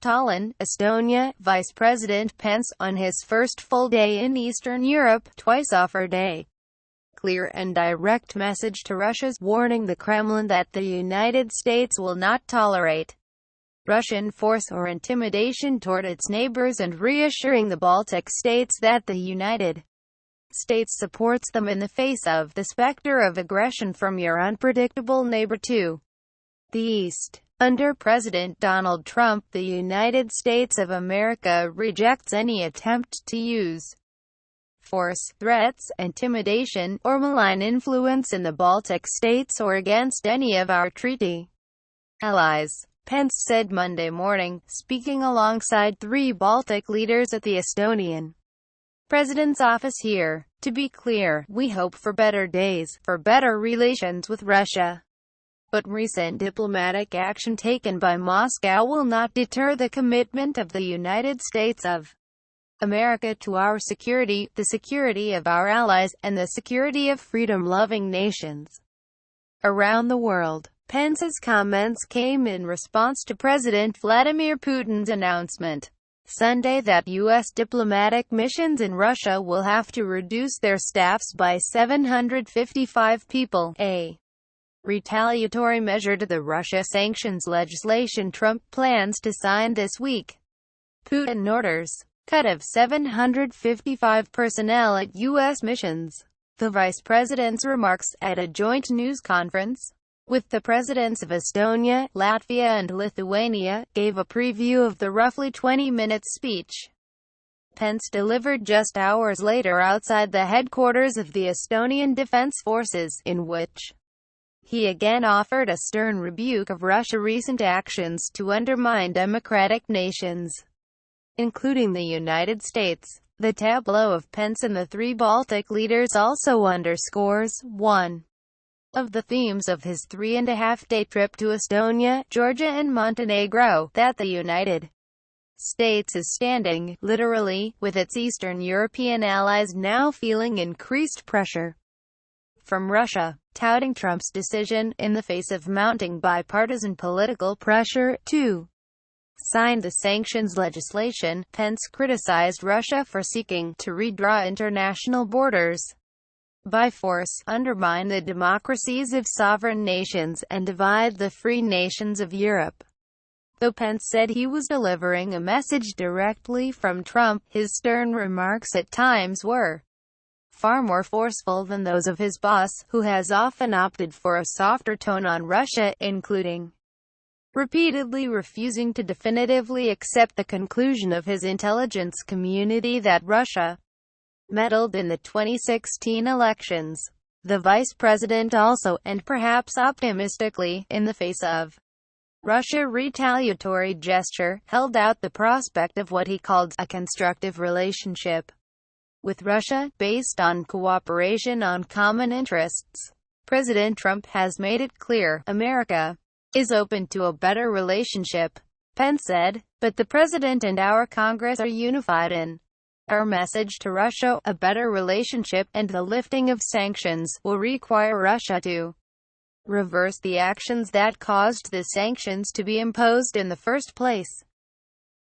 Tallinn, Estonia. Vice President Pence, on his first full day in Eastern Europe, twice offered a clear and direct message to Russia, warning the Kremlin that the United States will not tolerate Russian force or intimidation toward its neighbors, and reassuring the Baltic states that the United States supports them in the face of the specter of aggression from your unpredictable neighbor to the east. Under President Donald Trump, the United States of America rejects any attempt to use force, threats, intimidation, or malign influence in the Baltic states or against any of our treaty allies, Pence said Monday morning, speaking alongside 3 Baltic leaders at the Estonian president's office here. To be clear, we hope for better days, for better relations with Russia. But recent diplomatic action taken by Moscow will not deter the commitment of the United States of America to our security, the security of our allies, and the security of freedom-loving nations around the world. Pence's comments came in response to President Vladimir Putin's announcement Sunday that U.S. diplomatic missions in Russia will have to reduce their staffs by 755 people, a retaliatory measure to the Russia sanctions legislation Trump plans to sign this week. Putin orders cut of 755 personnel at U.S. missions. The vice president's remarks, at a joint news conference with the presidents of Estonia, Latvia and Lithuania, gave a preview of the roughly 20-minute speech Pence delivered just hours later outside the headquarters of the Estonian Defense Forces, in which he again offered a stern rebuke of Russia's recent actions to undermine democratic nations, including the United States. The tableau of Pence and the 3 Baltic leaders also underscores one of the themes of his 3.5-day trip to Estonia, Georgia and Montenegro, that the United States is standing, literally, with its Eastern European allies now feeling increased pressure from Russia. Touting Trump's decision, in the face of mounting bipartisan political pressure, to sign the sanctions legislation, Pence criticized Russia for seeking to redraw international borders by force, undermine the democracies of sovereign nations, and divide the free nations of Europe. Though Pence said he was delivering a message directly from Trump, his stern remarks at times were far more forceful than those of his boss, who has often opted for a softer tone on Russia, including repeatedly refusing to definitively accept the conclusion of his intelligence community that Russia meddled in the 2016 elections. The vice president also, and perhaps optimistically, in the face of Russia's retaliatory gesture, held out the prospect of what he called a constructive relationship with Russia, based on cooperation on common interests. President Trump has made it clear, America is open to a better relationship, Pence said, but the president and our Congress are unified in our message to Russia. A better relationship, and the lifting of sanctions, will require Russia to reverse the actions that caused the sanctions to be imposed in the first place.